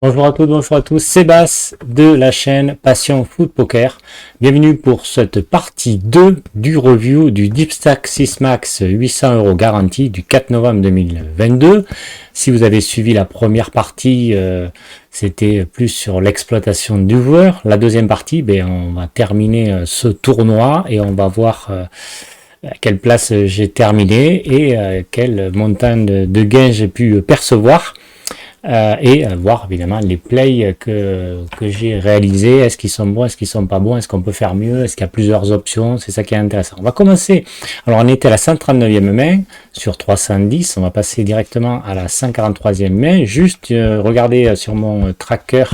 Bonjour à toutes, bonjour à tous, Sébastien de la chaîne Passion Foot Poker. Bienvenue pour cette partie 2 du review du Deepstack 6 Max 800 € garantie du 4 novembre 2022. Si vous avez suivi la première partie, c'était plus sur l'exploitation du joueur. La deuxième partie, on va terminer ce tournoi et on va voir à quelle place j'ai terminé et quel montant de gains j'ai pu percevoir. Et voir évidemment les plays que j'ai réalisés. Est-ce qu'ils sont bons, est-ce qu'ils sont pas bons, est-ce qu'on peut faire mieux, est-ce qu'il y a plusieurs options, c'est ça qui est intéressant. On va commencer, alors on était à la 139e main sur 310, on va passer directement à la 143e main, juste regardez sur mon tracker,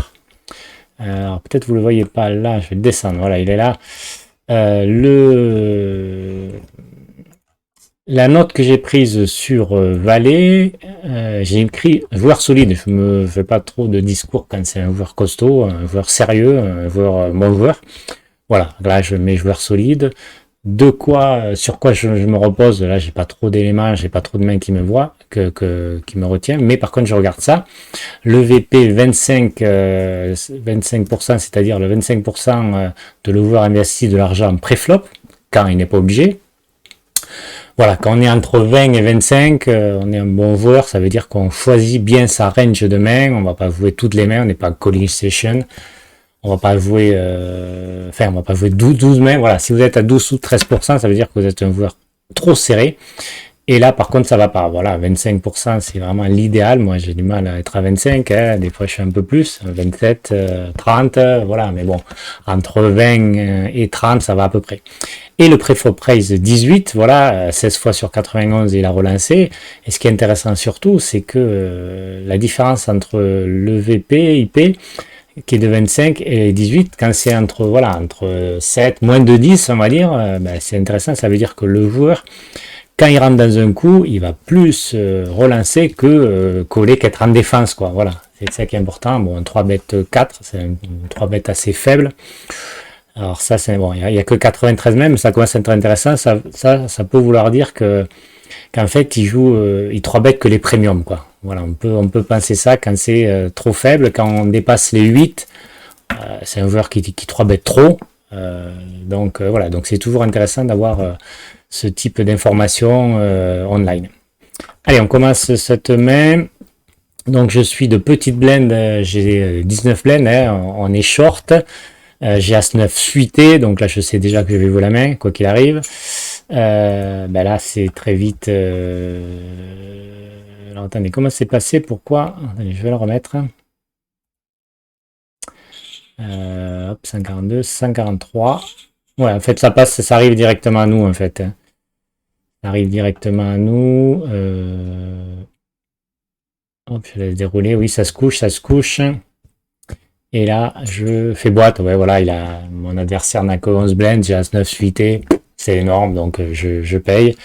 alors peut-être vous le voyez pas là, je vais le descendre, voilà il est là, la note que j'ai prise sur Valet, j'ai écrit joueur solide. Je me fais pas trop de discours quand c'est un joueur costaud, un joueur sérieux, un joueur bon joueur. Voilà, là je mets joueur solide. De quoi, sur quoi je me repose. Là, j'ai pas trop d'éléments, j'ai pas trop de mains qui me voient, qui me retient. Mais par contre, je regarde ça. Le VP 25%, c'est-à-dire le 25% de le joueur investi de l'argent pré-flop, quand il n'est pas obligé. Voilà, quand on est entre 20 et 25, on est un bon joueur, ça veut dire qu'on choisit bien sa range de mains, on va pas jouer toutes les mains, on n'est pas calling station, on va pas jouer, on va pas jouer 12 mains, voilà, si vous êtes à 12 ou 13%, ça veut dire que vous êtes un joueur trop serré, et là, par contre, ça va pas. Voilà, 25%, c'est vraiment l'idéal. Moi, j'ai du mal à être à 25. Hein. Des fois, je suis un peu plus. 27, 30, voilà. Mais bon, entre 20 et 30, ça va à peu près. Et le pré-flop raise 18, voilà, 16 fois sur 91, il a relancé. Et ce qui est intéressant surtout, c'est que la différence entre le VP, IP, qui est de 25 et 18, quand c'est entre 7, moins de 10, on va dire, c'est intéressant. Ça veut dire que le joueur, quand il rentre dans un coup, il va plus relancer que coller qu'être en défense, quoi. Voilà, c'est ça qui est important. Bon, un 3 bet 4, c'est un 3 bet assez faible. Alors ça, c'est bon, il n'y a que 93 même, ça commence à être intéressant. Ça peut vouloir dire qu'en fait, il 3 bet que les premiums, quoi. Voilà, on peut penser ça quand c'est trop faible. Quand on dépasse les 8, c'est un joueur qui 3 bet trop. Voilà, donc c'est toujours intéressant d'avoir ce type d'informations online. Allez, on commence cette main. Donc je suis de petite blend, j'ai 19 blends, hein, on est short. J'ai As-9 suité, donc là je sais déjà que je vais jouer la main, quoi qu'il arrive. Là c'est très vite. Alors attendez, comment c'est passé? Pourquoi? Attendez, je vais le remettre. Hop, 142, 143. Ouais, en fait ça passe, ça arrive directement à nous en fait. Ça arrive directement à nous. Hop, je laisse dérouler. Oui, ça se couche, ça se couche. Et là, je fais boîte. Ouais, voilà, mon adversaire n'a que 11 blends, j'ai As-9 suité. C'est énorme, donc je paye.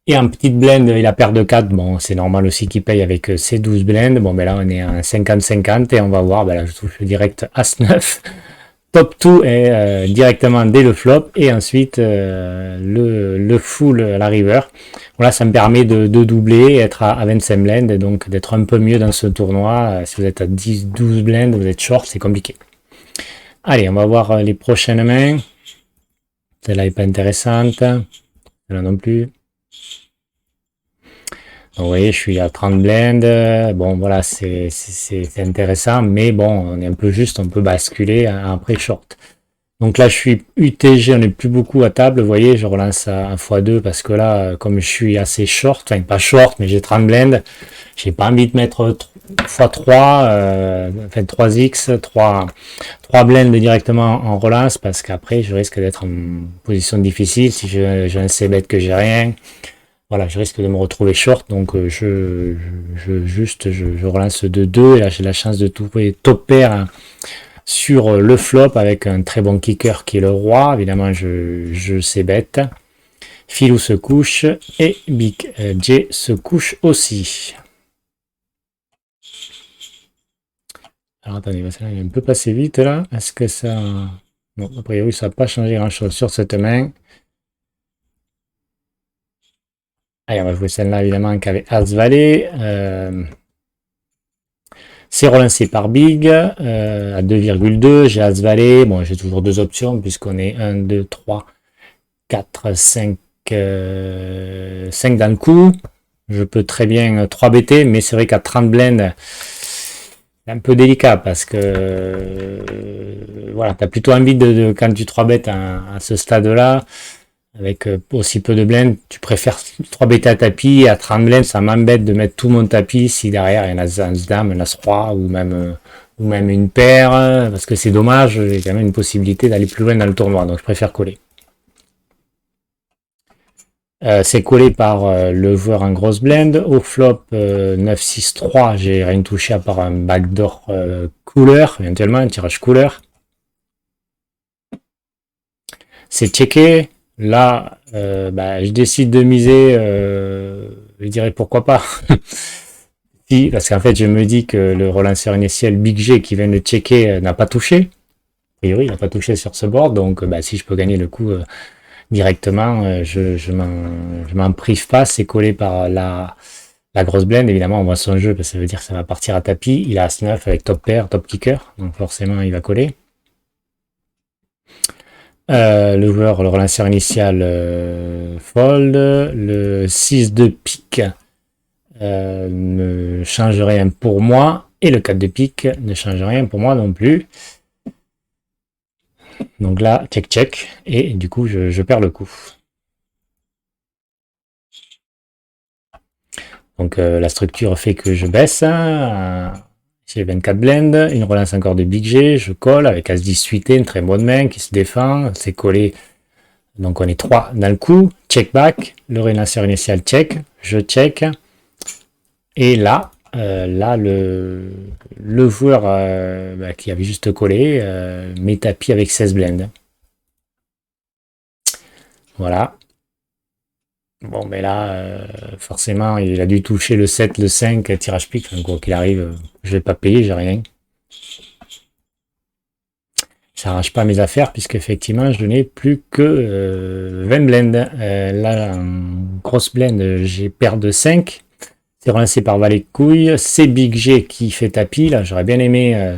Et en petite blend, il a paire de 4. Bon, c'est normal aussi qu'il paye avec ses 12 blends. Bon, là, on est en 50-50 et on va voir. Là, je touche direct As-9. Top 2 est directement dès le flop et ensuite le full à la river. Voilà, ça me permet de doubler, être à 25 blends et donc d'être un peu mieux dans ce tournoi. Si vous êtes à 10-12 blends, vous êtes short, c'est compliqué. Allez, on va voir les prochaines mains. Celle-là n'est pas intéressante. Celle-là non plus. Donc, vous voyez, je suis à 30 blends. Bon, voilà, c'est intéressant, mais bon, on est un peu juste, on peut basculer après short. Donc là, je suis UTG, on n'est plus beaucoup à table. Vous voyez, je relance à x2 parce que là, comme je suis assez short, enfin pas short, mais j'ai 30 blends, j'ai pas envie de mettre x3, 3x, 3 blends directement en relance parce qu'après, je risque d'être en position difficile si j'ai un c-bet que j'ai rien. Voilà, je risque de me retrouver short, donc je relance de 2 et là j'ai la chance de trouver top pair hein, sur le flop avec un très bon kicker qui est le roi. Évidemment, je sais bête. Filou se couche et Big J se couche aussi. Alors attendez, ça il est un peu passé vite là. Est-ce que ça... Non, a priori ça n'a pas changé grand chose sur cette main. Allez, on va jouer celle-là évidemment qu'avec As-Valet. C'est relancé par Big à 2,2. J'ai As-Valet. Bon, j'ai toujours deux options puisqu'on est 1, 2, 3, 4, 5, 5 dans le coup. Je peux très bien 3 BT, mais c'est vrai qu'à 30 blends, c'est un peu délicat parce que voilà, tu as plutôt envie quand tu 3 bêtes à ce stade-là, avec aussi peu de blends, tu préfères 3 bêtes à tapis, et à 30 blends, ça m'embête de mettre tout mon tapis si derrière il y a un As-Dame, un As-Roi ou même une paire, parce que c'est dommage, j'ai quand même une possibilité d'aller plus loin dans le tournoi, donc je préfère coller. C'est collé par le joueur en grosse blend. Au flop 9-6-3, j'ai rien touché à part un backdoor couleur, éventuellement un tirage couleur. C'est checké. Là, je décide de miser, je dirais pourquoi pas. Si, parce qu'en fait, je me dis que le relanceur initial Big G qui vient de checker n'a pas touché. A priori, il n'a pas touché sur ce board, donc si je peux gagner le coup directement, je m'en prive pas. C'est collé par la grosse blende. Évidemment, on voit son jeu, parce que ça veut dire que ça va partir à tapis. Il a As-9 avec top pair, top kicker, donc forcément, il va coller. Le joueur, le relanceur initial fold. Le 6 de pique ne change rien pour moi. Et le 4 de pique ne change rien pour moi non plus. Donc là, check check. Et du coup, je perds le coup. Donc la structure fait que je baisse. J'ai 24 blends, une relance encore de Big G, je colle avec As-10 suité, une très bonne main qui se défend, c'est collé. Donc on est 3 dans le coup, check back, le relanceur initial check, je check. Et là, le joueur qui avait juste collé met tapis avec 16 blends. Voilà. Bon, mais là, forcément, il a dû toucher le 7, le 5, tirage pique. Donc, quoi qu'il arrive, je vais pas payer, j'ai rien. Ça n'arrange pas mes affaires, puisque effectivement, je n'ai plus que 20 blends. Là, en grosse blend, j'ai paire de 5. C'est relancé par valet de couilles. C'est Big G qui fait tapis. Là, j'aurais bien aimé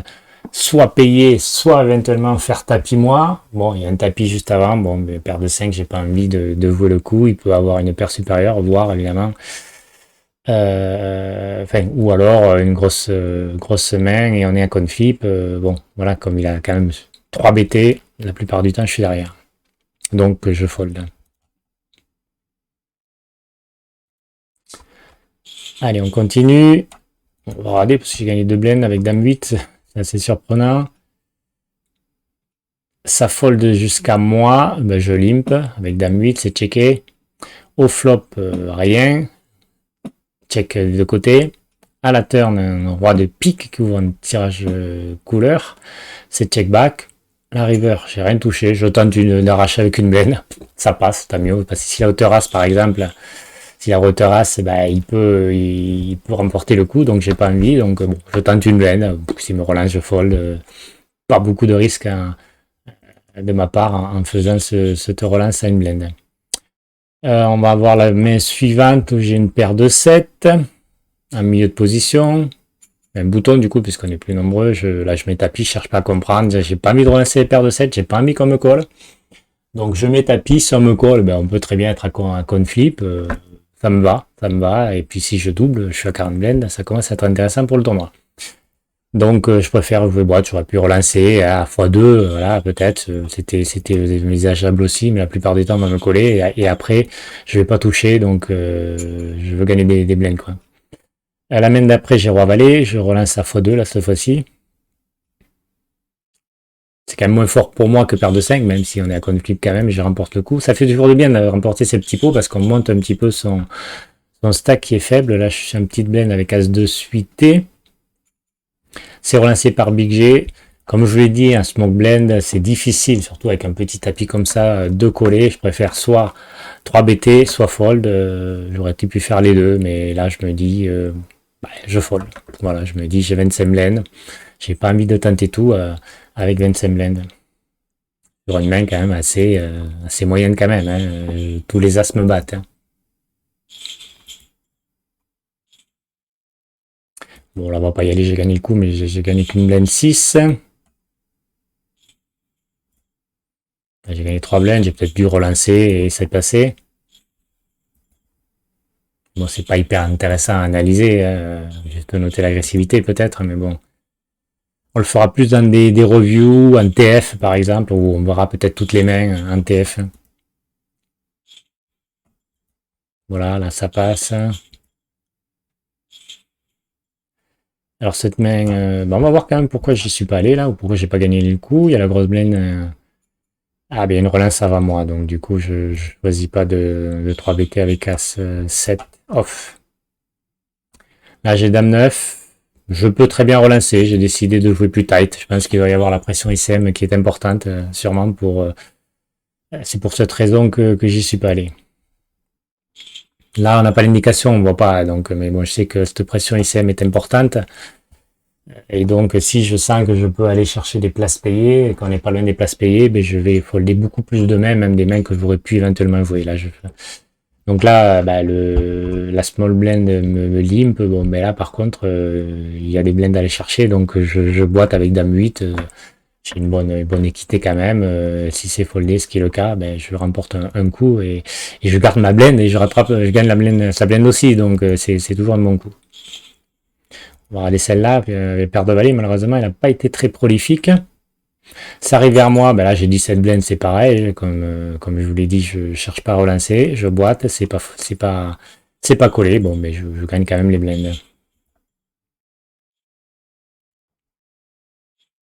soit payer, soit éventuellement faire tapis moi. Bon, il y a un tapis juste avant. Bon, mais paire de 5, j'ai pas envie de jouer le coup. Il peut avoir une paire supérieure, voire évidemment. Ou alors une grosse main et on est à conflip. Bon, voilà, comme il a quand même 3 BT, la plupart du temps je suis derrière. Donc je fold. Allez, on continue. On va regarder parce que j'ai gagné 2 blends avec Dame 8. C'est assez surprenant. Ça fold jusqu'à moi. Je limp avec Dame 8, c'est checké. Au flop, rien. Check des deux côtés. À la turn, un roi de pique qui ouvre un tirage couleur. C'est check back. La river, j'ai rien touché. Je tente d'arracher avec une blende. Ça passe, tant mieux. Parce que si la hauteur as, par exemple, si la hauteur as, il peut remporter le coup. Donc j'ai pas envie. Donc bon, je tente une blende. S'il me relance, je fold. Pas beaucoup de risques de ma part en faisant cette relance à une blende. On va avoir la main suivante où j'ai une paire de 7 en milieu de position. Un bouton du coup, puisqu'on est plus nombreux. Là, je mets tapis, je cherche pas à comprendre. J'ai pas envie de relancer les paires de 7, j'ai pas envie qu'on me colle. Donc je mets tapis, si on me colle, on peut très bien être à conflip. Ça me va. Et puis si je double, je suis à 40 blends, ça commence à être intéressant pour le tournoi. Donc je préfère jouer boîte, j'aurais pu relancer à x2, voilà, peut-être. C'était envisageable aussi, mais la plupart du temps on va me coller. Et après, je vais pas toucher, donc je veux gagner des blends, quoi. À la main d'après, j'ai roi valet, je relance à x2 là cette fois-ci. C'est quand même moins fort pour moi que paire de 5, même si on est à conflip quand même, je remporte le coup. Ça fait toujours du bien de remporter ces petits pots parce qu'on monte un petit peu son stack qui est faible. Là, je suis un petit blend avec As-2 suité. C'est relancé par Big G. Comme je vous l'ai dit, un smoke blend, c'est difficile, surtout avec un petit tapis comme ça, de coller. Je préfère soit 3 BT, soit fold. J'aurais pu faire les deux, mais là, je me dis, je fold. Voilà, je me dis, j'ai 25 blends. J'ai pas envie de tenter tout avec 25 blends. Sur une main quand même assez moyenne quand même. Hein. Tous les as me battent. Hein. Bon, là, on va pas y aller, j'ai gagné le coup, mais j'ai gagné qu'une blinde 6. J'ai gagné 3 blindes, j'ai peut-être dû relancer et c'est passé. Bon, c'est pas hyper intéressant à analyser. Je peux noter l'agressivité peut-être, mais bon. On le fera plus dans des reviews, en TF par exemple, où on verra peut-être toutes les mains en TF. Voilà, là ça passe. Alors cette main, on va voir quand même pourquoi j'y suis pas allé là, ou pourquoi j'ai pas gagné le coup. Il y a la grosse blinde. Ah, bien une relance avant moi, donc du coup je choisis pas de 3BT avec As 7 off. Là j'ai Dame 9. Je peux très bien relancer, j'ai décidé de jouer plus tight. Je pense qu'il va y avoir la pression ICM qui est importante, sûrement pour. C'est pour cette raison que j'y suis pas allé. Là, on n'a pas l'indication, on voit pas, donc, mais bon, je sais que cette pression ICM est importante. Et donc, si je sens que je peux aller chercher des places payées, et qu'on n'est pas loin des places payées, ben, je vais folder beaucoup plus de mains, même des mains que j'aurais pu éventuellement jouer. Là, donc là, la small blend me limp. Bon, mais là, par contre, il y a des blends à aller chercher, donc je boite avec Dame 8. J'ai une bonne équité quand même. Si c'est foldé, ce qui est le cas, ben, je remporte un coup et je garde ma blende et je gagne la blende, sa blende aussi. Donc c'est toujours un bon coup. On va regarder celle-là. Le père de valet, malheureusement, il n'a pas été très prolifique. Ça arrive vers moi, ben là j'ai 17 blends, c'est pareil. Comme je vous l'ai dit, je cherche pas à relancer. Je boite, c'est pas collé. Bon, mais je gagne quand même les blends.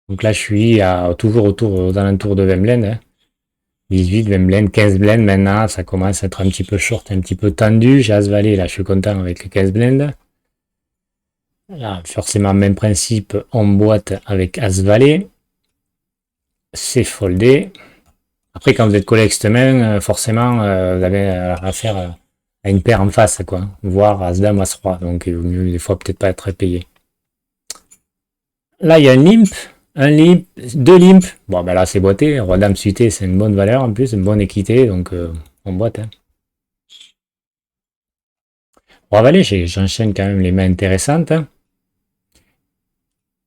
Donc là, je suis toujours aux alentours de 20 blends. Hein. 18, 20 blends, 15 blends maintenant, ça commence à être un petit peu short, un petit peu tendu. J'ai As-Valet, là je suis content avec les 15 blends. Là, forcément, même principe, on boîte avec As-Valet. C'est foldé. Après, quand vous êtes collé avec cette main, forcément, vous avez affaire à une paire en face, quoi. Voire As-Dame, As-Roi. Donc, il vaut mieux des fois peut-être pas être payé. Là, il y a un limp, deux limps. Bon, ben là, c'est boité. Roi-Dame suité, c'est une bonne valeur en plus, une bonne équité. Donc, on boite. Hein. Roi-Valet, j'enchaîne quand même les mains intéressantes. Hein.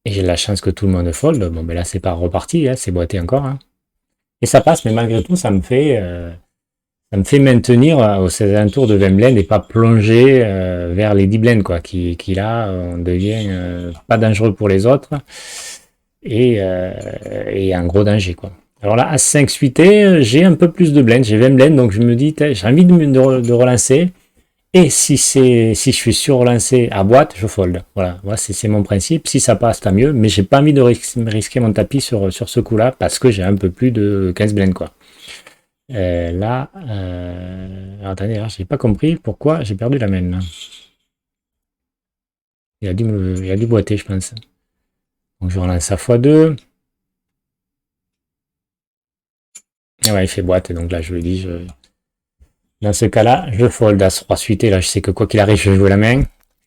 Et j'ai la chance que tout le monde fold. Bon, ben là, c'est pas reparti. Hein, c'est boité encore. Hein. Et ça passe, mais malgré tout, ça me fait maintenir aux alentours de 20 blends et pas plonger vers les 10 blends, quoi. Qui là, on devient pas dangereux pour les autres. Et un gros danger, quoi. Alors là, à 5 suité, j'ai un peu plus de blends, j'ai 20 blends, donc je me dis, j'ai envie de relancer. Et si je suis sur-relancé à boîte, je fold. Voilà, moi c'est mon principe. Si ça passe, tant mieux. Mais j'ai pas envie de risquer mon tapis sur ce coup-là parce que j'ai un peu plus de 15 blends, quoi. Là, attendez, là, j'ai pas compris pourquoi j'ai perdu la main. Là. Il a dû boiter, je pense. Donc je relance à x2. Et ouais, il fait boîte, donc là je lui dis, dans ce cas-là, je fold à 3 suité, là je sais que quoi qu'il arrive, je vais jouer la main.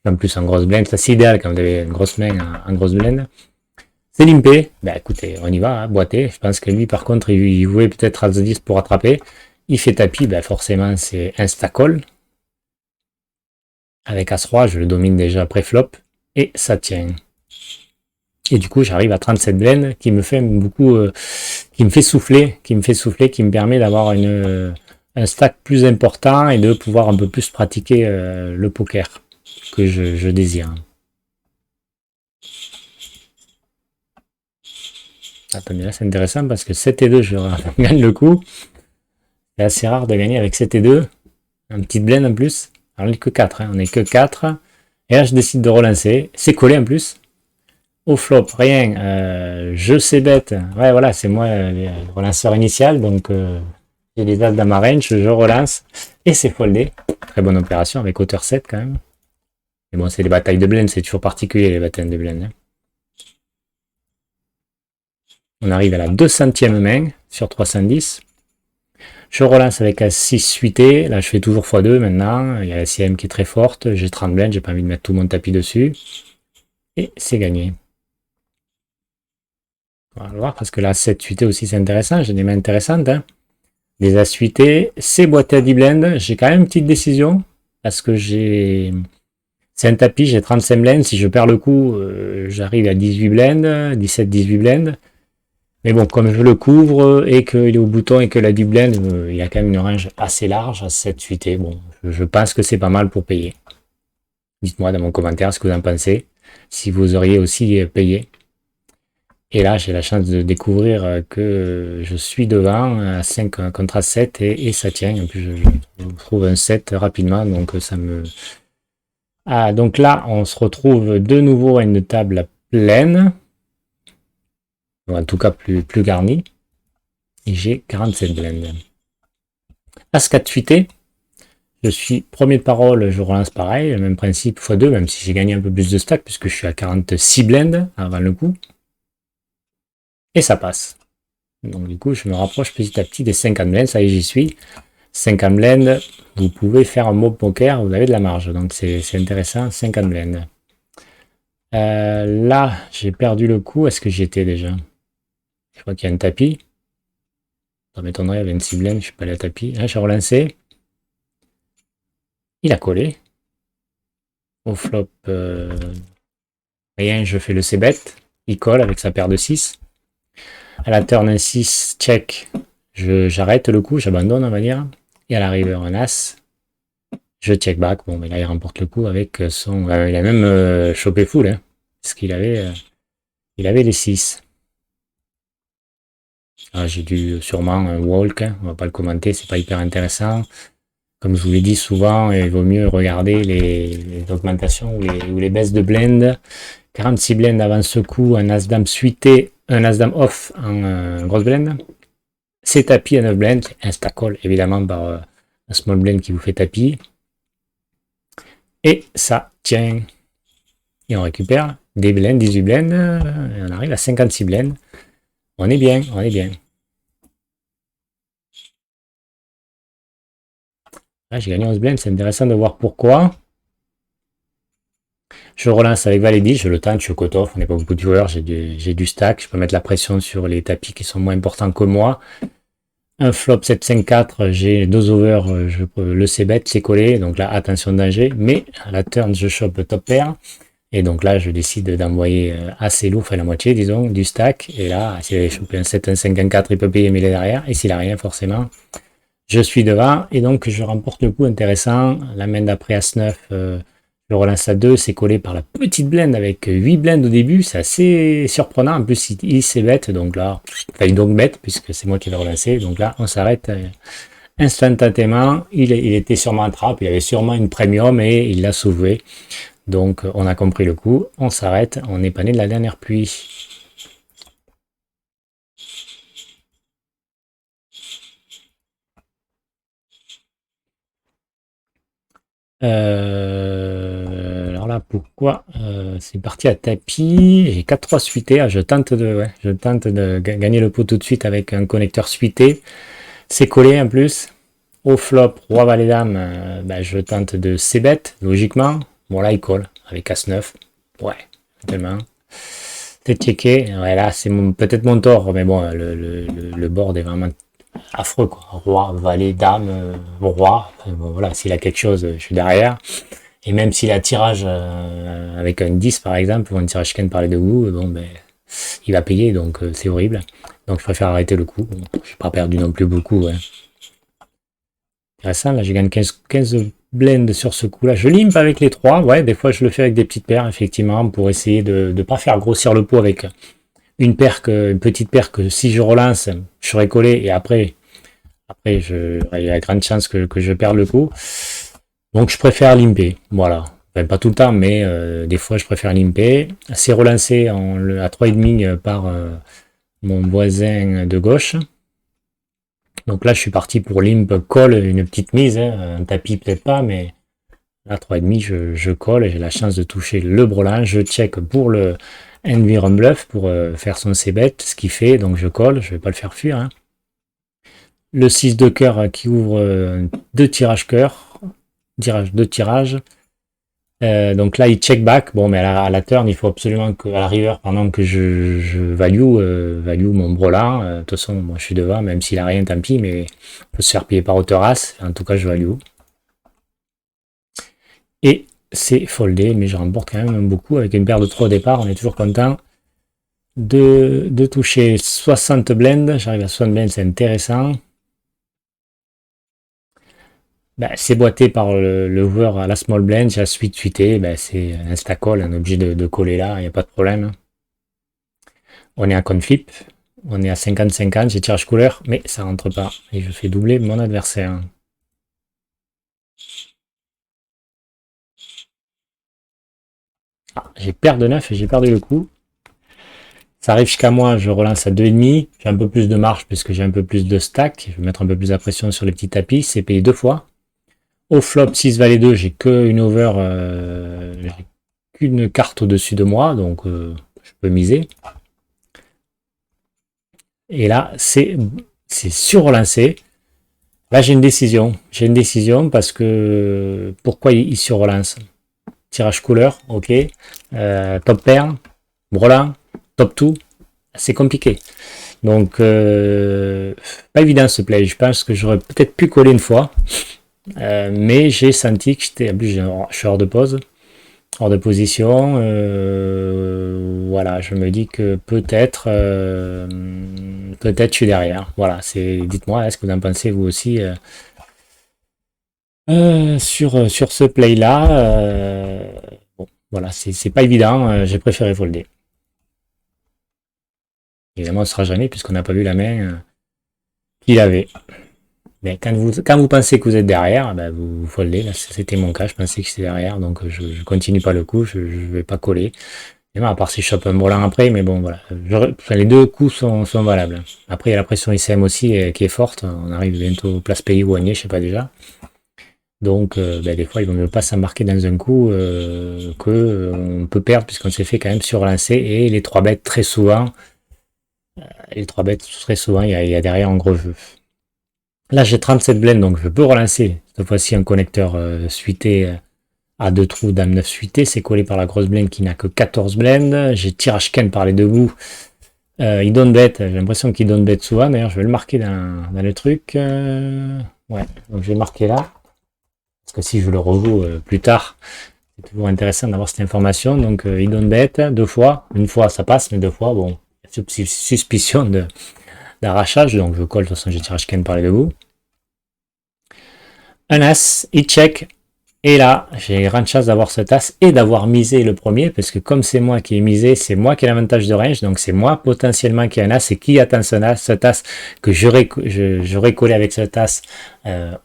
En plus en grosse blend, c'est idéal quand vous avez une grosse main en grosse blend. C'est limpé, ben écoutez, on y va, hein, boiter. Je pense que lui par contre, il jouait peut-être As-10 pour attraper. Il fait tapis, ben forcément c'est insta-call. Avec As-Roi, je le domine déjà pré-flop, et ça tient. Et du coup, j'arrive à 37 blends qui me fait beaucoup, qui me fait souffler, qui me permet d'avoir un stack plus important et de pouvoir un peu plus pratiquer le poker que je désire. Attendez, là c'est intéressant parce que 7 et 2, je gagne le coup. C'est assez rare de gagner avec 7 et 2. Un petit blend en plus. Alors on n'est que 4, hein. On n'est que 4. Et là je décide de relancer. C'est collé en plus. Au flop, rien. Je sais bête. Ouais, voilà, c'est moi le relanceur initial. Donc, j'ai les as dans ma range. Je relance. Et c'est foldé. Très bonne opération avec hauteur 7 quand même. Mais bon, c'est les batailles de blend. C'est toujours particulier les batailles de blend. Hein. On arrive à la 200e main sur 310. Je relance avec la 6 suité. Là, je fais toujours x2 maintenant. Il y a la CM qui est très forte. J'ai 30 blends. J'ai pas envie de mettre tout mon tapis dessus. Et c'est gagné. On va voir parce que là, 7 suité aussi, c'est intéressant. J'ai des mains intéressantes. Hein. Les as suité, c'est boîté à 10 blends. J'ai quand même une petite décision parce que C'est un tapis, j'ai 35 blinds. Si je perds le coup, j'arrive à 18 blinds, 17-18 blinds. Mais bon, comme je le couvre et qu'il est au bouton et que la du blend, il a quand même une range assez large à 7 suité. Bon, je pense que c'est pas mal pour payer. Dites-moi dans mon commentaire ce que vous en pensez, si vous auriez aussi payé. Et là, j'ai la chance de découvrir que je suis devant à 5 contre 7 et ça tient. En plus, je trouve un 7 rapidement, donc ça me... Ah, donc là, on se retrouve de nouveau à une table pleine, ou en tout cas plus garnie. Et j'ai 47 blinds. As 4 suité, je suis premier de parole, je relance pareil, le même principe x2, même si j'ai gagné un peu plus de stack, puisque je suis à 46 blinds avant le coup. Et ça passe. Donc du coup, je me rapproche petit à petit des 50 blinds, ça y est, j'y suis. 50 blinds, vous pouvez faire un mob poker, vous avez de la marge, donc c'est intéressant, 50 blinds. Là, j'ai perdu le coup, est-ce que j'y étais déjà? Je crois qu'il y a un tapis. Ça m'étonnerait, à 26 blinds, je suis pas allé à tapis. Là, j'ai relancé. Il a collé. Au flop, rien, je fais le c-bet. Il colle avec sa paire de 6. À la turn, un 6, check. J'arrête le coup, j'abandonne, on va dire. Et à la river, un as. Je check back. Bon, mais là, il remporte le coup avec son... il a même chopé full, hein, parce qu'il avait, il avait les 6. Ah, j'ai dû sûrement un walk, hein, on va pas le commenter, c'est pas hyper intéressant. Comme je vous l'ai dit souvent, il vaut mieux regarder les augmentations ou les baisses de blend. 46 blend avant ce coup, un as-dame suité, un as-dame off en grosse blend. C'est tapis à 9 blend, insta-call évidemment par un small blend qui vous fait tapis. Et ça tient. Et on récupère des blends, 18 blends, et on arrive à 56 blends. On est bien, on est bien. Là, j'ai gagné 11 blends, c'est intéressant de voir pourquoi. Je relance avec valet 10, je le tente, je suis cut-off, on n'est pas beaucoup de joueurs, j'ai du stack, je peux mettre la pression sur les tapis qui sont moins importants que moi. Un flop 7-5-4, j'ai 2 over, le c-bet, c'est collé, donc là, attention danger, mais à la turn, je chope top pair, et donc là, je décide d'envoyer assez lourd, enfin la moitié, disons, du stack, et là, s'il avait chopé un 7, un 5, un 4, il peut payer mêlé derrière, et s'il a rien, forcément, je suis devant, et donc je remporte le coup intéressant, la main d'après As-9, je relance à 2, c'est collé par la petite blend avec 8 blends au début, c'est assez surprenant, en plus il s'est bête, donc là, enfin il donc bête, puisque c'est moi qui l'ai relancé, donc là on s'arrête instantanément, il était sûrement en trappe, il avait sûrement une premium et il l'a sauvé, donc on a compris le coup, on s'arrête, on est pané de la dernière pluie. Alors là, pourquoi c'est parti à tapis, j'ai 4-3 suité, je tente de gagner le pot tout de suite avec un connecteur suité, c'est collé en plus. Au flop, roi valet dame, je tente de c-bet, logiquement. Bon là il colle avec As-9, ouais, tellement. C'est checké, ouais là c'est peut-être mon tort, mais bon le board est vraiment affreux quoi. Roi, valet, dame, roi, enfin, bon, voilà, s'il a quelque chose, je suis derrière. Et même s'il a tirage avec un 10 par exemple, ou un tirage ken par les deux bouts, bon ben il va payer, donc c'est horrible. Donc je préfère arrêter le coup. Bon, je n'ai pas perdu non plus beaucoup. Ouais. Intéressant, là j'ai gagné 15 blends sur ce coup là. Je limpe avec les 3, ouais, des fois je le fais avec des petites paires, effectivement, pour essayer de ne pas faire grossir le pot avec une petite paire que si je relance, je serai collé et après il y a grande chance que je perde le coup. Donc je préfère limper, voilà. Enfin, pas tout le temps, mais des fois je préfère limper. C'est relancé à 3,5 par mon voisin de gauche. Donc là je suis parti pour limp call, une petite mise, hein, un tapis peut-être pas, mais là 3,5 je colle et j'ai la chance de toucher le brelan. Je check pour le Environ Bluff pour faire son c-bet, ce qu'il fait, donc je colle, je vais pas le faire fuir. Hein. Le 6 de cœur qui ouvre 2 tirages cœur, deux tirages. Donc là, il check back. Bon, mais à la turn, il faut absolument que, à la river, pendant que je value mon brelan. De toute façon, moi, je suis devant, même s'il a rien, tant pis, mais il faut se faire payer par hauteur as. En tout cas, je value. Et c'est foldé, mais je remporte quand même beaucoup avec une paire de 3 au départ. On est toujours content de toucher 60 blends. J'arrive à 60 blends, c'est intéressant. Ben, c'est boité par le joueur à la small blend, j'ai la suite suité, ben, c'est insta-call, on est obligé de coller là, il n'y a pas de problème. On est à conflip, on est à 50-50, j'ai tirage couleur, mais ça rentre pas. Et je fais doubler mon adversaire. Ah, j'ai paire de 9 et j'ai perdu le coup. Ça arrive jusqu'à moi, je relance à 2,5. J'ai un peu plus de marge puisque j'ai un peu plus de stack. Je vais mettre un peu plus de pression sur les petits tapis. C'est payé 2 fois. Au flop 6 valet 2, j'ai qu'une over, j'ai qu'une carte au-dessus de moi, donc je peux miser. Et là, c'est surrelancé. Là, j'ai une décision. J'ai une décision parce que pourquoi il surrelance? Tirage couleur, ok. Top pair, brelan, top tout, c'est compliqué. Donc, pas évident ce play. Je pense que j'aurais peut-être pu coller une fois. Mais j'ai senti que j'étais. En plus, je suis hors de pause, hors de position. Voilà, je me dis que peut-être je suis derrière. Voilà, dites-moi, est-ce que vous en pensez vous aussi sur ce play-là? Bon, voilà, c'est pas évident. J'ai préféré folder. Évidemment, on ne sera jamais puisqu'on n'a pas vu la main qu'il avait. Mais quand vous pensez que vous êtes derrière, ben vous foldez. Là, c'était mon cas. Je pensais que j'étais derrière, donc je continue pas le coup. Je vais pas coller. Et bon, à part si je chope un brelan après, mais bon, voilà. Les deux coups sont valables. Après, il y a la pression ICM aussi qui est forte. On arrive bientôt au place pays ou Agné, je sais pas déjà. Donc, ben, des fois, il vaut mieux pas s'embarquer dans un coup que on peut perdre puisqu'on s'est fait quand même surlancer. Et les 3 bêtes, très souvent, il y a derrière un gros jeu. Là, j'ai 37 blends, donc je peux relancer cette fois-ci un connecteur suité à 2 trous, dame 9 suité. C'est collé par la grosse blend qui n'a que 14 blends. J'ai tirage ken par les deux bouts. Il donne bête, j'ai l'impression qu'il donne bête souvent. D'ailleurs, je vais le marquer dans le truc. Ouais, donc je vais le marquer là. Parce que si je le rejoue plus tard, c'est toujours intéressant d'avoir cette information. Donc, il donne bête 2 fois. Une fois, ça passe, mais 2 fois, bon, il y a suspicion d'arrachage. Donc, je colle. De toute façon, j'ai tirage ken par les deux bouts. Un as, il check. Et là, j'ai grande chance d'avoir cet as et d'avoir misé le premier, parce que comme c'est moi qui ai misé, c'est moi qui ai l'avantage de range, donc c'est moi potentiellement qui ai un as et qui attend cet as que j'aurais collé avec cet as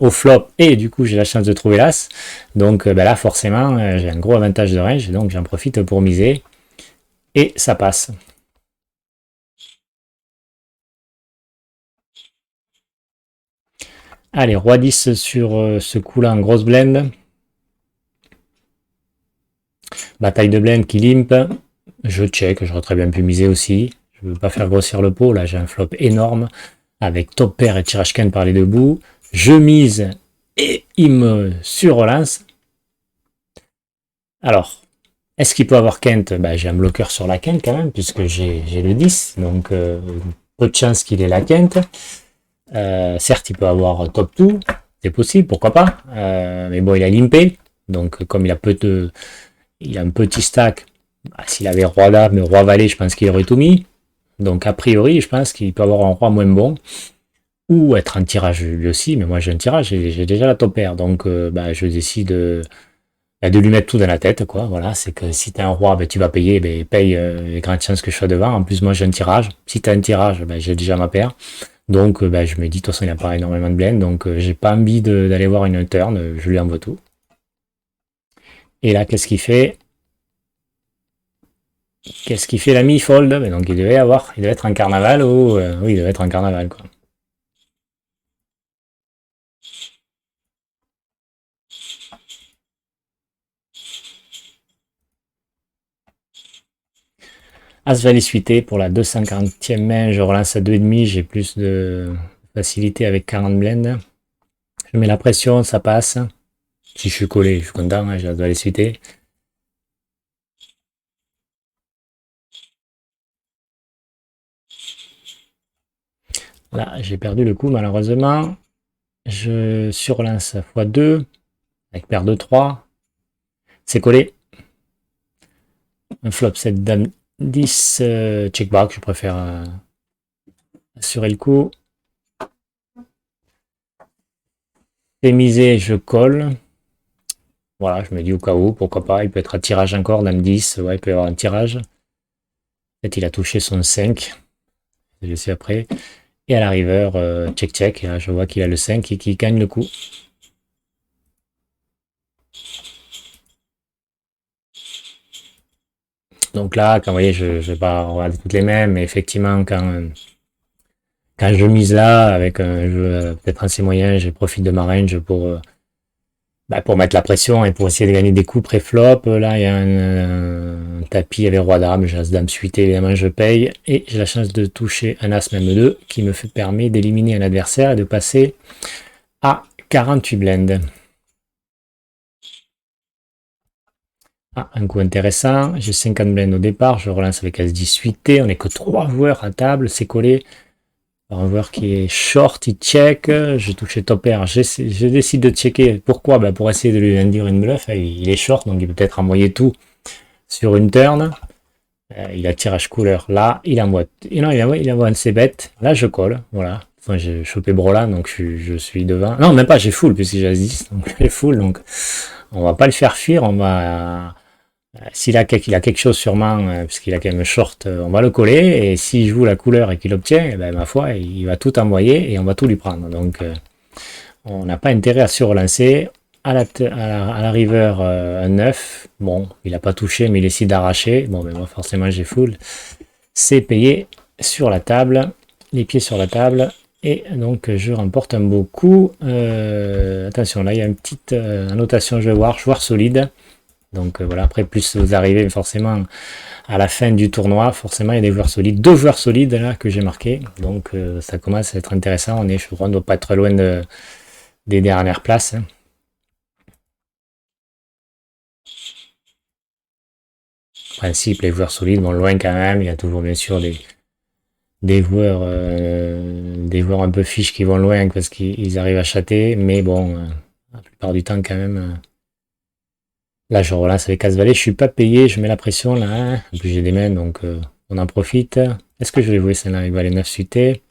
au flop, et du coup j'ai la chance de trouver l'as. Donc ben là forcément j'ai un gros avantage de range, donc j'en profite pour miser, et ça passe. Allez, roi 10 sur ce coup-là en grosse blend. Bataille de blend qui limp. Je check, j'aurais très bien pu miser aussi. Je ne veux pas faire grossir le pot. Là, j'ai un flop énorme avec top pair et tirage ken par les deux bouts. Je mise et il me surrelance. Alors, est-ce qu'il peut avoir Kent? Ben, j'ai un bloqueur sur la Kent quand même, puisque j'ai le 10. Donc, peu de chance qu'il ait la Kent. Certes, il peut avoir top 2. C'est possible, pourquoi pas. Mais bon, il a limpé. Donc, comme il a un petit stack. Bah, s'il avait roi dame, roi valet, je pense qu'il aurait tout mis. Donc a priori, je pense qu'il peut avoir un roi moins bon. Ou être en tirage lui aussi, mais moi j'ai un tirage, j'ai déjà la top pair. Donc bah, je décide de lui mettre tout dans la tête. Quoi. Voilà, c'est que si tu as un roi, bah, tu vas payer, bah, paye les grandes chances que je sois devant. En plus, moi j'ai un tirage. Si tu as un tirage, bah, j'ai déjà ma paire. Donc bah, je me dis, de toute façon, il n'a pas énormément de blend. Donc j'ai pas envie d'aller voir une turn. Je lui envoie tout. Et là, qu'est-ce qu'il fait? Qu'est-ce qu'il fait l'ami fold? Donc il devait être en carnaval ou oui, il devait être en carnaval quoi. As valet suité pour la 240e main, je relance à 2,5, j'ai plus de facilité avec 40 blends. Je mets la pression, ça passe. Si je suis collé, je suis content, hein, j'ai As valet suité. Là, j'ai perdu le coup malheureusement. Je surlance x2 avec paire de 3. C'est collé. Un flop 7 dame 10, check back, je préfère assurer le coup. Et misé, je colle. Voilà, je me dis au cas où, pourquoi pas, il peut être à tirage encore, dame 10, ouais, il peut y avoir un tirage. Peut-être il a touché son 5, je sais après. Et à la river, check check, et là, je vois qu'il a le 5 et qu'il gagne le coup. Donc là, quand vous voyez, je ne vais pas regarder toutes les mêmes, mais effectivement, quand je mise là, avec un jeu peut-être assez moyen, je profite de ma range pour mettre la pression et pour essayer de gagner des coups pré-flop. Là, il y a un tapis avec roi dame, j'ai as dame suité, évidemment, je paye. Et j'ai la chance de toucher un as, même 2, qui me permet d'éliminer un adversaire et de passer à 48 blends. Ah, un coup intéressant, j'ai 50 blends au départ, je relance avec as 10 suité, on n'est que 3 joueurs à table, c'est collé. Alors, un joueur qui est short, il check, j'ai touché top pair, je décide de checker. Pourquoi? Pour essayer de lui induire une bluff, il est short, donc il peut peut-être envoyer tout sur une turn. Il a tirage couleur, là, il envoie, et non, il envoie un c-bet, là je colle, voilà. Enfin, j'ai chopé Brola, donc je suis devant. Non, même pas, j'ai full, puisque j'ai as 10, donc j'ai full, donc on va pas le faire fuir, on va... S'il a quelque chose sûrement, puisqu'il a quand même short, on va le coller, et s'il joue la couleur et qu'il obtient, eh ben, ma foi, il va tout envoyer et on va tout lui prendre. Donc on n'a pas intérêt à se relancer. À la river, un 9, bon, il n'a pas touché, mais il décide d'arracher. Bon, ben moi forcément j'ai full. C'est payé sur la table, les pieds sur la table, et donc je remporte un beau coup. Attention, là il y a une petite annotation, je vais voir, joueur solide. Donc voilà, après plus vous arrivez forcément à la fin du tournoi, forcément il y a des joueurs solides, 2 joueurs solides là que j'ai marqué, donc ça commence à être intéressant, je crois, on ne doit pas être loin des dernières places. En principe, les joueurs solides vont loin quand même, il y a toujours bien sûr des joueurs un peu fiches qui vont loin parce qu'ils arrivent à chater, mais bon, la plupart du temps quand même... Là, je relance avec As-Valet, je suis pas payé, je mets la pression là. Hein. En plus, j'ai des mains, donc on en profite. Est-ce que je vais jouer celle-là? Il va les 9 suités.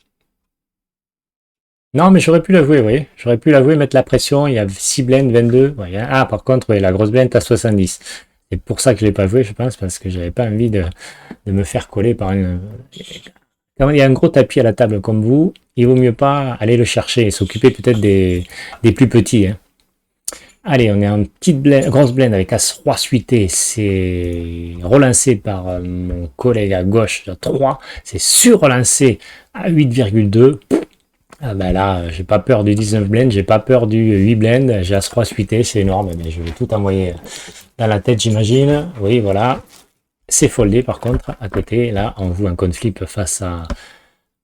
Non, mais j'aurais pu la jouer, vous voyez. J'aurais pu la jouer, mettre la pression. Il y a 6 blends, 22. Ouais, ah, par contre, ouais, la grosse blend à 70. C'est pour ça que je l'ai pas joué, je pense, parce que j'avais pas envie de me faire coller par une. Quand il y a un gros tapis à la table comme vous, il vaut mieux pas aller le chercher et s'occuper peut-être des plus petits. Hein. Allez, on est en petite grosse blend avec As-Roi suité. C'est relancé par mon collègue à gauche, 3. C'est sur-relancé à 8,2. Ah ben là, j'ai pas peur du 19 blend, j'ai pas peur du 8 blend. J'ai As-Roi suité, c'est énorme. Mais je vais tout envoyer dans la tête, j'imagine. Oui, voilà. C'est foldé par contre. À côté, là, on joue un conflip face à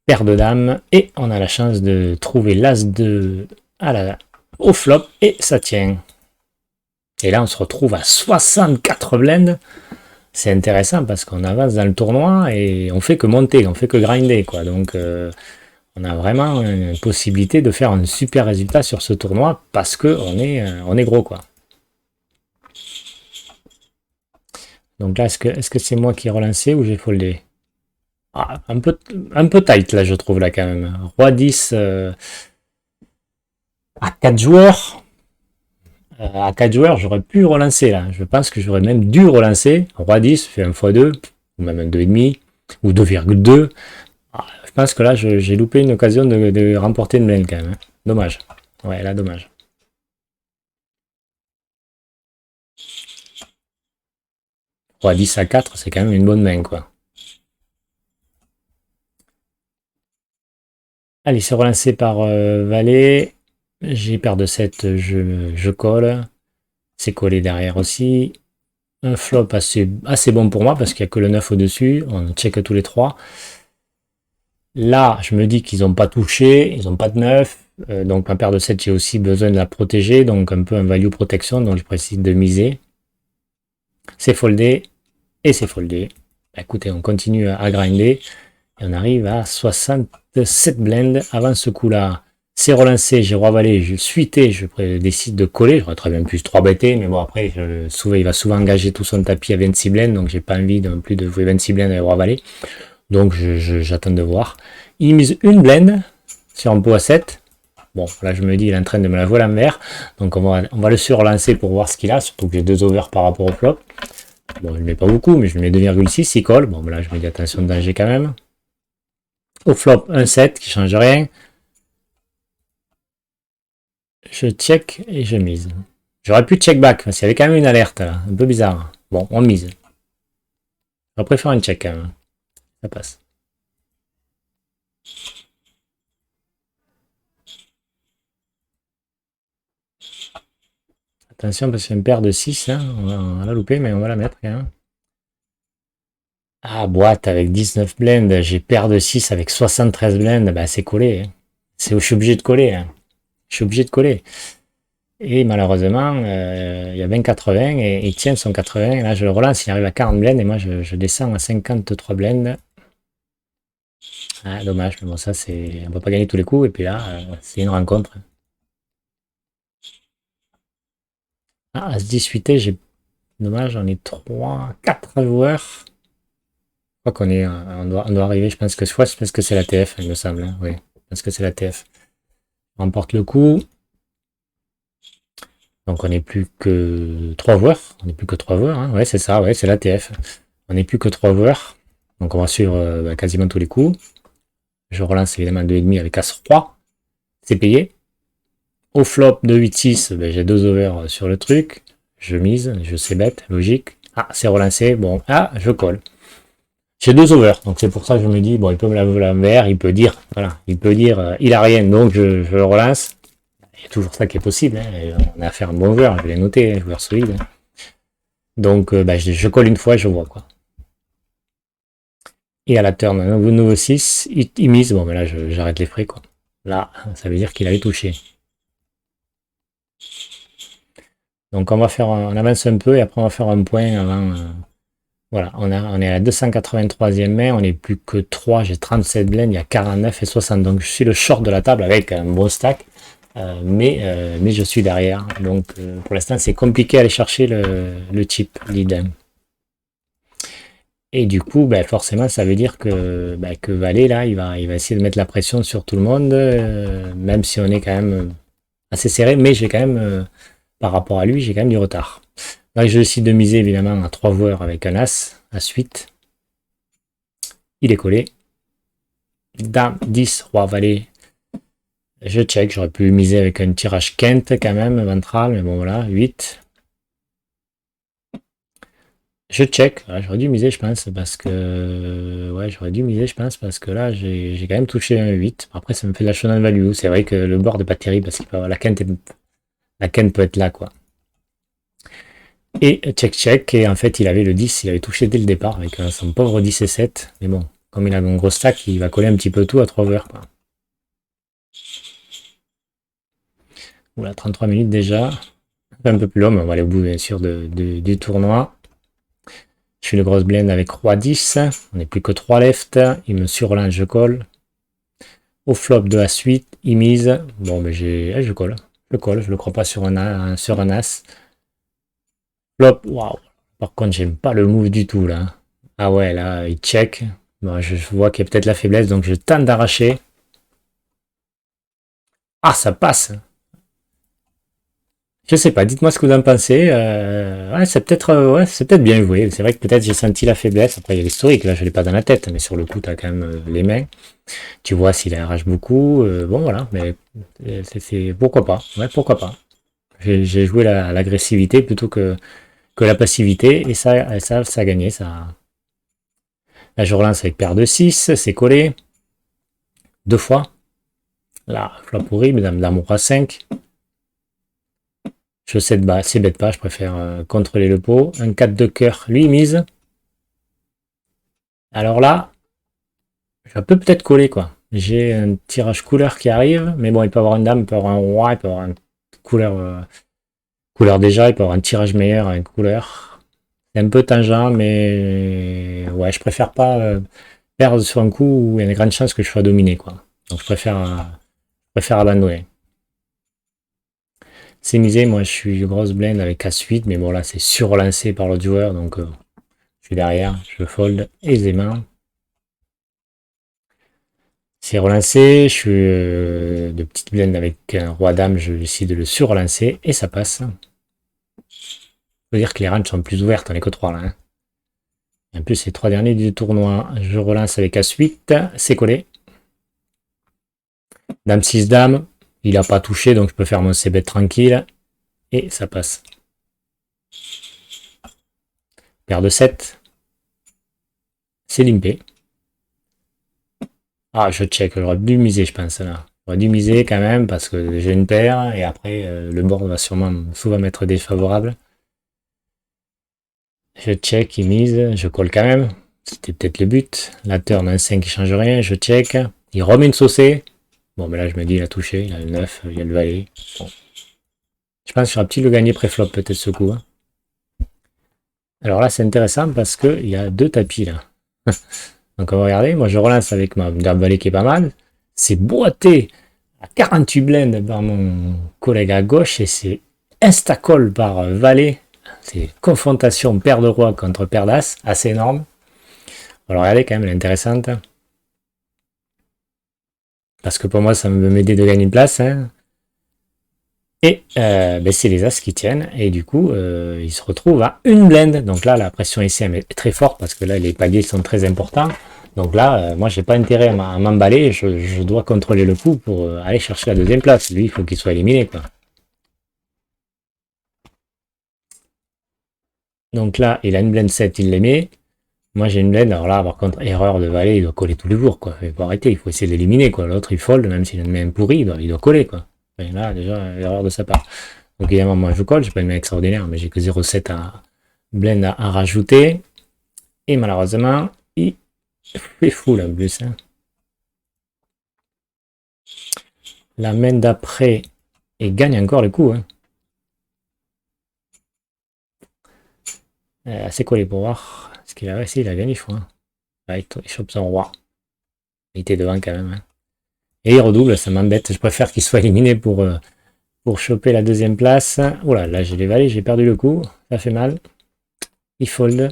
paire de dames. Et on a la chance de trouver l'As au flop. Et ça tient. Et là, on se retrouve à 64 blends. C'est intéressant parce qu'on avance dans le tournoi et on fait que monter, on fait que grinder, quoi. Donc, on a vraiment une possibilité de faire un super résultat sur ce tournoi parce que on est gros, quoi. Donc là, est-ce que c'est moi qui ai relancé ou j'ai foldé? Ah, un peu tight, là, je trouve, là, quand même. Roi 10 à 4 joueurs. À 4 joueurs, j'aurais pu relancer là. Je pense que j'aurais même dû relancer. Roi 10 fait 1 x 2, ou même un 2,5, ou 2,2. Je pense que là, j'ai loupé une occasion de remporter une blend quand même. Hein. Dommage. Ouais, là, dommage. Roi 10 à 4, c'est quand même une bonne main, quoi. Allez, c'est relancé par Valet. J'ai paire de 7, je colle. C'est collé derrière aussi. Un flop assez bon pour moi parce qu'il n'y a que le 9 au-dessus. On check tous les 3. Là, je me dis qu'ils n'ont pas touché, ils n'ont pas de 9. Donc ma paire de 7, j'ai aussi besoin de la protéger. Donc un peu un value protection, donc je précise de miser. C'est foldé et c'est foldé. Écoutez, on continue à grinder. Et on arrive à 67 blends. Avant ce coup-là, C'est relancé, j'ai roi valet, je suité, je décide de coller, j'aurais très bien plus 3 bêtés, mais bon après, il va souvent engager tout son tapis à 26 blindes, donc j'ai pas envie non plus de jouer 26 blindes avec roi valet. Donc j'attends de voir. Il mise une blinde sur un pot à 7. Bon, là je me dis, il est en train de me la jouer à l'envers. Donc on va le surlancer pour voir ce qu'il a, surtout que j'ai 2 overs par rapport au flop. Bon, je ne mets pas beaucoup, mais je mets 2,6, il colle. Bon, là je me dis attention de danger quand même. Au flop, un 7 qui change rien. Je check et je mise. J'aurais pu check back, parce qu'il y avait quand même une alerte là, un peu bizarre. Bon, on mise. Je préfère un check quand même. Ça passe. Attention parce qu'il y a une paire de 6, hein. On va la louper, mais on va la mettre quand même. Ah, boîte avec 19 blindes, j'ai paire de 6 avec 73 blindes, bah c'est collé. Hein. Je suis obligé de coller. Hein. Je suis obligé de coller. Et malheureusement, il y a 20-80 et il tient son 80. Et là, je le relance, il arrive à 40 blindes et moi, je descends à 53 blindes. Ah, dommage, mais bon, ça, c'est. On peut pas gagner tous les coups. Et puis là, c'est une rencontre. Ah, à se disputer, j'ai. Dommage, on est 3, 4 joueurs. Je crois qu'on est. On doit arriver, je pense que c'est la TF, il me semble. Hein, oui, je pense que c'est la TF. On remporte le coup. Donc on n'est plus que 3 joueurs. On n'est plus que 3 joueurs. Hein. Ouais, c'est ça, ouais, c'est la TF. On n'est plus que 3 joueurs. Donc on va suivre quasiment tous les coups. Je relance évidemment 2,5 avec As-Roi. C'est payé. Au flop de 8-6, ben, j'ai 2 overs sur le truc. Je mise, je sais bête, logique. Ah, c'est relancé. Bon, ah, je colle. J'ai 2 overs, donc c'est pour ça que je me dis, bon, il peut me la l'envers, il peut dire, voilà, il peut dire, il a rien, donc je le relance. Il y a toujours ça qui est possible. Hein. On a affaire à un bon joueur, je l'ai noté, un joueur solide. Hein. Donc bah, je colle une fois et je vois quoi. Et à la turn, un nouveau 6, il mise. Bon, mais là, j'arrête les frais, quoi. Là, ça veut dire qu'il avait touché. Donc, on avance un peu et après, on va faire un point avant. Voilà, on est à la 283e main, on n'est plus que 3, j'ai 37 blindes, il y a 49 et 60. Donc, je suis le short de la table avec un bon stack. Mais je suis derrière. Donc, pour l'instant, c'est compliqué à aller chercher le chip lead. Et du coup, bah, forcément, ça veut dire que Valet, là, il va essayer de mettre la pression sur tout le monde, même si on est quand même assez serré, mais j'ai quand même, par rapport à lui, j'ai quand même du retard. Donc, je décide de miser, évidemment, à 3 joueurs avec un As, à suite. Il est collé. Dame, 10, Roi, Valet. Je check, j'aurais pu miser avec un tirage Kent, quand même, ventral, mais bon, voilà, 8. Je check, j'aurais dû miser, je pense, parce que. Ouais, j'aurais dû miser, je pense, parce que là, j'ai quand même touché un 8. Après, ça me fait de la showdown value. C'est vrai que le board n'est pas terrible parce que la quinte peut être là, quoi. Et check, et en fait, il avait le 10, il avait touché dès le départ avec son pauvre 10 et 7. Mais bon, comme il a un gros stack, il va coller un petit peu tout à 3 heures, quoi. Oula, 33 minutes déjà. Un peu plus long, mais on va aller au bout, bien sûr, du tournoi. Je suis le gros blend avec Roi 10. On n'est plus que 3 left. Il me surlance, je colle. Au flop de la suite, il mise. Bon, mais je colle. Je colle, je le crois pas sur un as. Flop, waouh. Par contre, j'aime pas le move du tout là. Ah ouais, là, il check. Bon, je vois qu'il y a peut-être la faiblesse, donc je tente d'arracher. Ah, ça passe. Je sais pas, dites-moi ce que vous en pensez. Ouais, c'est peut-être bien joué. C'est vrai que peut-être j'ai senti la faiblesse. Après, il y a l'historique, là, je l'ai pas dans la tête, mais sur le coup, tu as quand même les mains. Tu vois s'il arrache beaucoup. Bon, voilà, mais c'est pourquoi pas. Ouais, pourquoi pas. J'ai joué l'agressivité plutôt que la passivité, et ça a gagné. Ça. Là, je relance avec paire de 6, c'est collé. 2 fois. Là, flop horrible, dame roi 5. Je sais bas, c'est bête pas, je préfère contrôler le pot. Un 4 de cœur, lui, mise. Alors là, je peux peut-être coller, quoi. J'ai un tirage couleur qui arrive, mais bon, il peut avoir une dame, il peut avoir un roi, il peut avoir une couleur déjà, il peut avoir un tirage meilleur avec couleur. C'est un peu tangent, mais ouais, je préfère pas perdre sur un coup où il y a une grande chance que je sois dominé, quoi. Donc je préfère préfère abandonner. C'est misé, moi je suis grosse blinde avec As-8, mais bon là c'est surlancé par l'autre joueur, donc je suis derrière, je fold aisément. C'est relancé, je suis de petite blinde avec un roi-dame, je décide de le surlancer et ça passe. Faut dire que les ranges sont plus ouvertes, on est que 3 là. Hein. En plus, les 3 derniers du tournoi, je relance avec As-8, c'est collé. Dame 6 dame, il n'a pas touché, donc je peux faire mon c-bet tranquille. Et ça passe. Paire de 7. C'est limpé. Ah, je check, j'aurais dû miser, je pense, là. J'aurais dû miser quand même, parce que j'ai une paire, et après, le board va sûrement souvent m'être défavorable. Je check, il mise, je colle quand même. C'était peut-être le but. La turn, un 5 qui change rien, je check. Il remet une saucée. Bon, mais là, je me dis, il a touché, il a le 9, il a le valet. Bon. Je pense qu'il sera petit le gagner pré-flop, peut-être ce coup. Hein. Alors là, c'est intéressant parce qu'il y a 2 tapis là. Donc on va regarder. Moi, je relance avec ma dame valet qui est pas mal. C'est boité à 48 blindes par mon collègue à gauche et c'est insta-call par valet. C'est confrontation paire de roi contre paire d'as, assez énorme. Alors regardez quand même, elle est intéressante. Parce que pour moi, ça me m'aider de gagner une place. Hein. Et ben c'est les As qui tiennent. Et du coup, ils se retrouvent à une blinde. Donc là, la pression ici est très forte parce que là, les paliers sont très importants. Donc là, moi, j'ai pas intérêt à m'emballer. Je dois contrôler le coup pour aller chercher la deuxième place. Lui, il faut qu'il soit éliminé. Quoi. Donc là, il a une blinde 7, il les met. Moi, j'ai une blinde. Alors là, par contre, erreur de valet, il doit coller tous les jours. Quoi. Il faut arrêter. Il faut essayer de l'éliminer. L'autre, il fold, même s'il a une main pourrie, il doit coller. Quoi. Et là, déjà, erreur de sa part. Donc évidemment, moi je colle, j'ai pas une main extraordinaire, mais j'ai que 0,7 à blend à rajouter. Et malheureusement, il fait full en plus. Hein. La main d'après, il gagne encore le coup. Hein. Assez collé pour voir. Ce qu'il a réussi, il a gagné, je crois. Hein. Il chope son roi. Il était devant quand même. Hein. Et il redouble, ça m'embête. Je préfère qu'il soit éliminé pour choper la deuxième place. Oula, là j'ai les valets, j'ai perdu le coup. Ça fait mal. Il fold.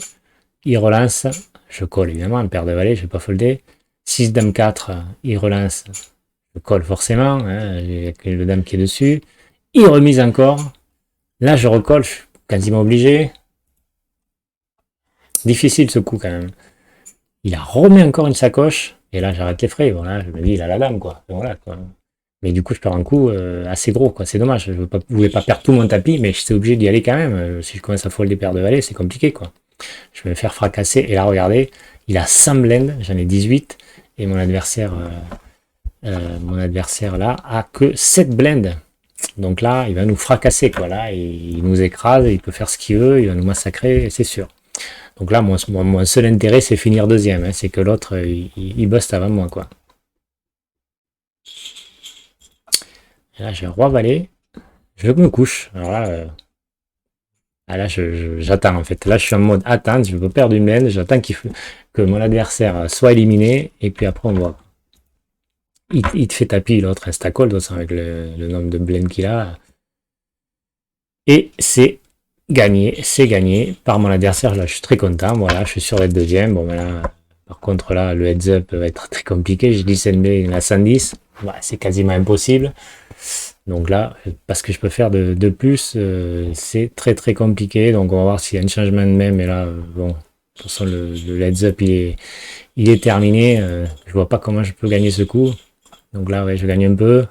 Il relance. Je colle évidemment, un paire de valets, je vais pas folder. 6 dame 4, il relance. Je colle forcément, hein, j'ai le dame qui est dessus. Il remise encore. Là, je recolle, je suis quasiment obligé. Difficile ce coup quand même. Il a remis encore une sacoche. Et là, j'arrête les frais. Voilà, je me dis, il a la dame, quoi. Voilà, quoi. Mais du coup, je perds un coup assez gros, quoi. C'est dommage. Je ne voulais pas perdre tout mon tapis, mais j'étais obligé d'y aller quand même. Si je commence à folder paires de valets, c'est compliqué, quoi. Je vais me faire fracasser. Et là, regardez, il a 100 blends, j'en ai 18. Et mon adversaire là a que 7 blends. Donc là, il va nous fracasser, quoi. Là, il nous écrase, il peut faire ce qu'il veut, il va nous massacrer, c'est sûr. Donc là, mon seul intérêt, c'est finir deuxième. Hein, c'est que l'autre, il buste avant moi, quoi. Et là, j'ai un roi valet. Je me couche. Alors là, là j'attends en fait. Là, je suis en mode attente. Je veux perdre une blende. J'attends que mon adversaire soit éliminé. Et puis après, on voit. Il te fait tapis l'autre insta-call, avec le nombre de blends qu'il a. Et c'est gagné par mon adversaire. Là, je suis très content. Voilà, je suis sûr d'être deuxième. Bon, là, par contre, là, le heads-up va être très compliqué. J'ai dit il a 110. Ouais, c'est quasiment impossible. Donc là, parce que je peux faire de plus, c'est très très compliqué. Donc on va voir s'il y a un changement de main. Mais là, bon, de toute façon, le heads-up, il est terminé. Je vois pas comment je peux gagner ce coup. Donc là, ouais, je gagne un peu.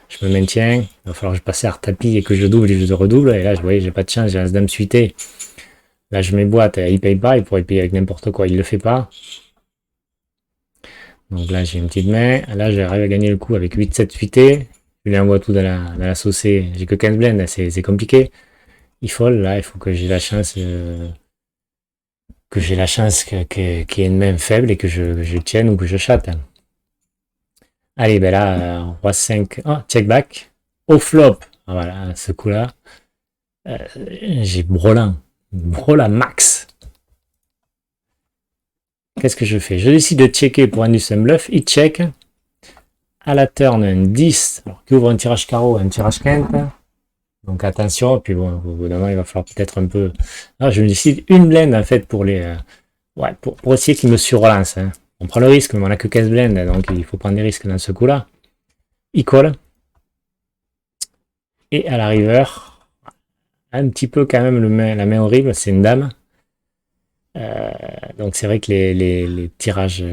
Je me maintiens. Il va falloir que je passe à tapis et que je double et je redouble. Et là, vous voyez, j'ai pas de chance. J'ai l'as-dame suité. Là, je mets boîte. Il paye pas. Il pourrait payer avec n'importe quoi. Il le fait pas. Donc là, j'ai une petite main. Là, j'arrive à gagner le coup avec 8-7 suité. Je lui envoie tout dans la saucée. J'ai que 15 blends. C'est compliqué. Il fold. Là, il faut que j'ai la chance. Qu'il y ait une main faible et que je tienne ou que je chatte. Allez, ben là, roi 5. Oh, check back. Au flop. Ah, voilà, ce coup-là. J'ai Brelan. Brelan max. Qu'est-ce que je fais? Je décide de checker pour induce un bluff. Il check. À la turn, un 10, alors, qui ouvre un tirage carreau, un tirage quinte. Donc attention, puis bon, au bout d'un moment, il va falloir peut-être un peu... Ah, je me décide une blende, en fait, pour les... ouais, pour essayer qu'il me surrelance. Hein. On prend le risque, mais on n'a que 15 blendes, donc il faut prendre des risques dans ce coup-là. Il colle. Et à la river, un petit peu quand même la main horrible, c'est une dame. Donc c'est vrai que les tirages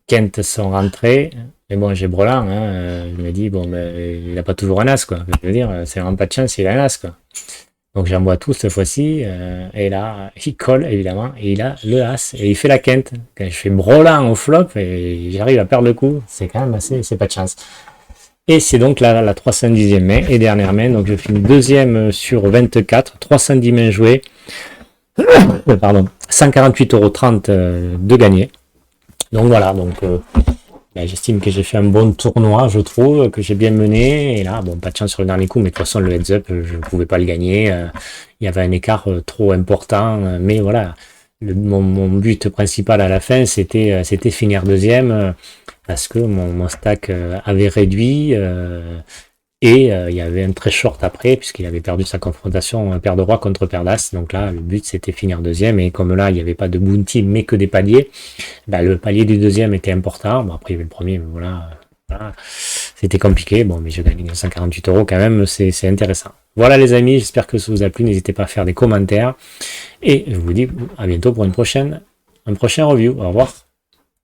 quinte sont rentrés. Mais bon, j'ai Brelan, hein, je me dis, bon, mais il n'a pas toujours un as, quoi. Je veux dire, c'est vraiment pas de chance, il a un as, quoi. Donc j'envoie tout cette fois-ci, et là, il colle, évidemment, et il a le as, et il fait la quinte. Quand je fais Brelan au flop, et j'arrive à perdre le coup, c'est quand même assez, c'est pas de chance. Et c'est donc la 310e main, et dernière main, donc je finis deuxième sur 24, 310 mains jouées, pardon, 148,30 € de gagné. Donc voilà, donc j'estime que j'ai fait un bon tournoi, je trouve, que j'ai bien mené. Et là, bon, pas de chance sur le dernier coup, mais de toute façon, le heads-up, je ne pouvais pas le gagner. Il y avait un écart trop important. Mais voilà, mon but principal à la fin, c'était finir deuxième, parce que mon stack avait réduit. Et il y avait un très short après, puisqu'il avait perdu sa confrontation paire de roi contre paire d'as. Donc là, le but, c'était finir deuxième. Et comme là, il n'y avait pas de bounty, mais que des paliers, bah, le palier du deuxième était important. Bon, après, il y avait le premier, mais voilà. C'était compliqué. Bon, mais j'ai gagné 148 € quand même. C'est intéressant. Voilà, les amis. J'espère que ça vous a plu. N'hésitez pas à faire des commentaires. Et je vous dis à bientôt pour un prochain review. Au revoir.